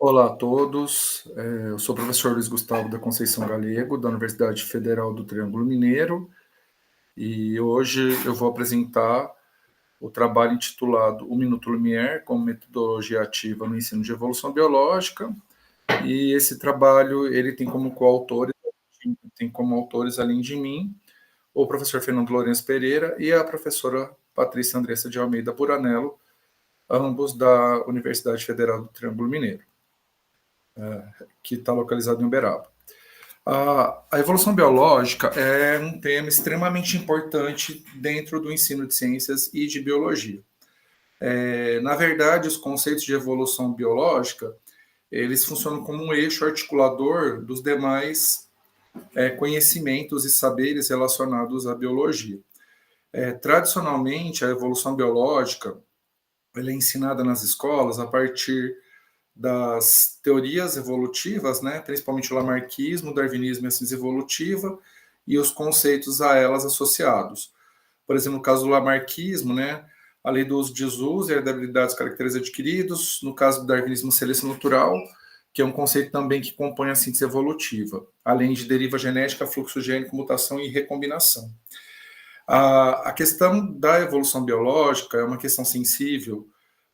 Olá a todos, eu sou o professor Luiz Gustavo da Conceição Galego, da Universidade Federal do Triângulo Mineiro, e hoje eu vou apresentar o trabalho intitulado O Minuto Lumière como metodologia ativa no ensino de evolução biológica, e esse trabalho ele tem como autores, além de mim, o professor Fernando Lourenço Pereira e a professora Patrícia Andressa de Almeida Buranello, ambos da Universidade Federal do Triângulo Mineiro, que está localizado em Uberaba. A evolução biológica é um tema extremamente importante dentro do ensino de ciências e de biologia. Na verdade, os conceitos de evolução biológica, eles funcionam como um eixo articulador dos demais conhecimentos e saberes relacionados à biologia. Tradicionalmente, a evolução biológica ela é ensinada nas escolas a partir das teorias evolutivas, né, principalmente o lamarckismo, o darwinismo e a ciência evolutiva, e os conceitos a elas associados. Por exemplo, no caso do lamarckismo, né, a lei do uso de uso e a herdabilidade dos caracteres adquiridos. No caso do darwinismo, seleção natural, que é um conceito também que compõe a síntese evolutiva, além de deriva genética, fluxo gênico, mutação e recombinação. A questão da evolução biológica é uma questão sensível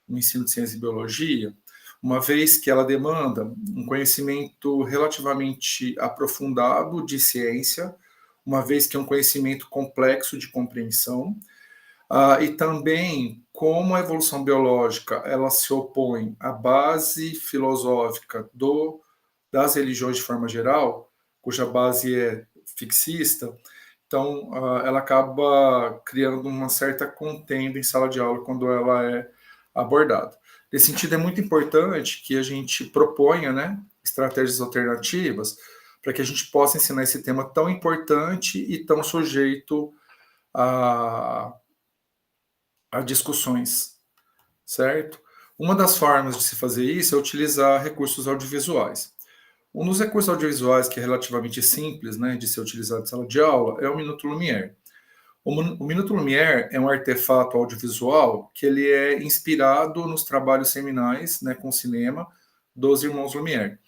no ensino de ciência e biologia, uma vez que ela demanda um conhecimento relativamente aprofundado de ciência, uma vez que é um conhecimento complexo de compreensão, e também como a evolução biológica ela se opõe à base filosófica das religiões de forma geral, cuja base é fixista, então ela acaba criando uma certa contenda em sala de aula quando ela é abordada. Nesse sentido, é muito importante que a gente proponha, né, estratégias alternativas para que a gente possa ensinar esse tema tão importante e tão sujeito a, a discussões, certo? Uma das formas de se fazer isso é utilizar recursos audiovisuais. Um dos recursos audiovisuais que é relativamente simples, né, de ser utilizado em sala de aula é o Minuto Lumière. O Minuto Lumière é um artefato audiovisual que ele é inspirado nos trabalhos seminais, né, com cinema, dos irmãos Lumière.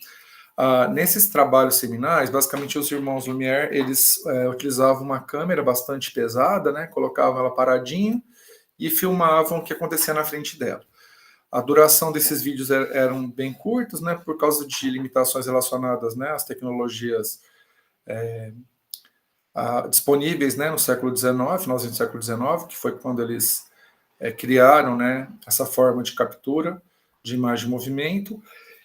Nesses trabalhos seminais, basicamente os irmãos Lumière, eles utilizavam uma câmera bastante pesada, né, colocavam ela paradinha e filmavam o que acontecia na frente dela. A duração desses vídeos eram bem curtos, né, por causa de limitações relacionadas, né, às tecnologias disponíveis, né, no século XIX, finalzinho do século XIX, que foi quando eles criaram, né, essa forma de captura de imagem e movimento.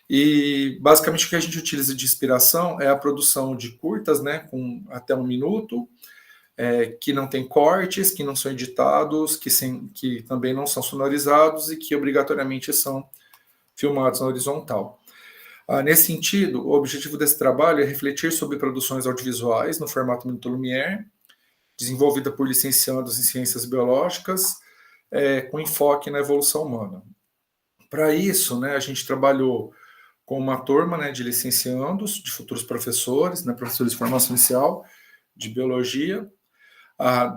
E basicamente o que a gente utiliza de inspiração é a produção de curtas, né, com até 1 minuto, que não tem cortes, que não são editados, que também não são sonorizados e que obrigatoriamente são filmados na horizontal. Nesse sentido, o objetivo desse trabalho é refletir sobre produções audiovisuais no formato Minuto Lumière, desenvolvida por licenciados em ciências biológicas, com enfoque na evolução humana. Para isso, né, a gente trabalhou com uma turma, né, de licenciandos, de futuros professores, né, professores de formação inicial de biologia,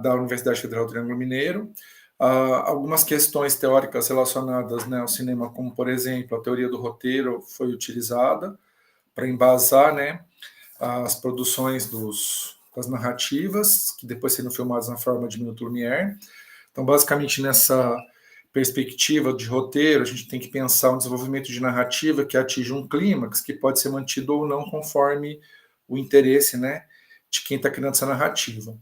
da Universidade Federal do Triângulo Mineiro, algumas questões teóricas relacionadas, né, ao cinema, como, por exemplo, a teoria do roteiro foi utilizada para embasar, né, as produções das narrativas, que depois seriam filmadas na forma de Minuto Lumière. Então, basicamente, nessa perspectiva de roteiro, a gente tem que pensar um desenvolvimento de narrativa que atinge um clímax, que pode ser mantido ou não conforme o interesse, né, de quem está criando essa narrativa.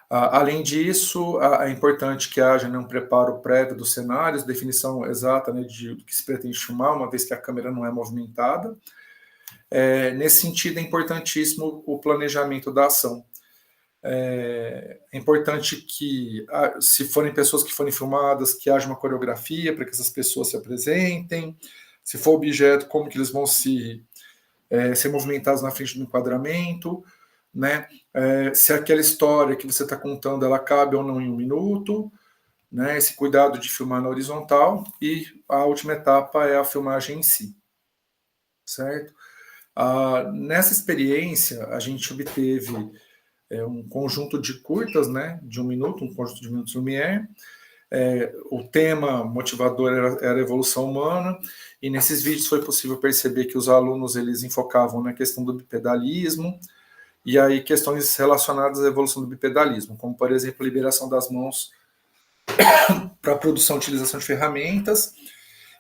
Além disso, é importante que haja, né, um preparo prévio dos cenários, definição exata, né, do que se pretende filmar, uma vez que a câmera não é movimentada. Nesse sentido, é importantíssimo o planejamento da ação. É importante que, se forem pessoas que forem filmadas, que haja uma coreografia para que essas pessoas se apresentem. Se for objeto, como que eles vão ser movimentados na frente do enquadramento, né? Se aquela história que você está contando, ela cabe ou não em 1 minuto, né? Esse cuidado de filmar na horizontal. E a última etapa é a filmagem em si, certo? Nessa experiência, a gente obteve um conjunto de curtas, né, de 1 minuto, um conjunto de minutos Lumière, O tema motivador era a evolução humana, e nesses vídeos foi possível perceber que os alunos eles enfocavam na questão do bipedalismo, e aí questões relacionadas à evolução do bipedalismo, como, por exemplo, a liberação das mãos para a produção e utilização de ferramentas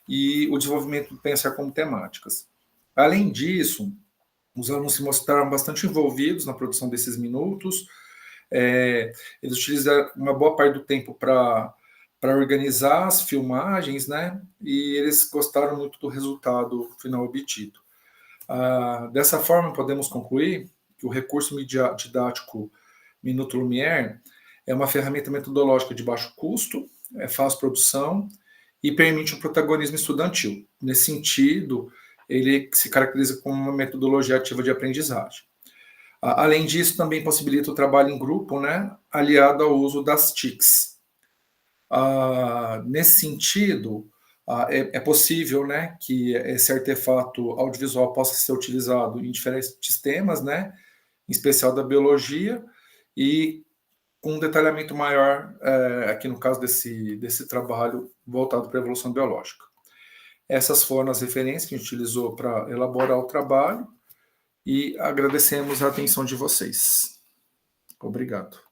e o desenvolvimento do pensar como temáticas. Além disso, os alunos se mostraram bastante envolvidos na produção desses minutos, eles utilizaram uma boa parte do tempo para organizar as filmagens, né? E eles gostaram muito do resultado final obtido. Dessa forma, podemos concluir que o recurso didático Minuto Lumière é uma ferramenta metodológica de baixo custo, fácil produção e permite o protagonismo estudantil. Nesse sentido, ele se caracteriza como uma metodologia ativa de aprendizagem. Além disso, também possibilita o trabalho em grupo, né, aliado ao uso das TICs. Nesse sentido, é possível, né, que esse artefato audiovisual possa ser utilizado em diferentes temas, né, em especial da biologia, e com um detalhamento maior, aqui no caso desse trabalho voltado para a evolução biológica. Essas foram as referências que a gente utilizou para elaborar o trabalho, e agradecemos a atenção de vocês. Obrigado.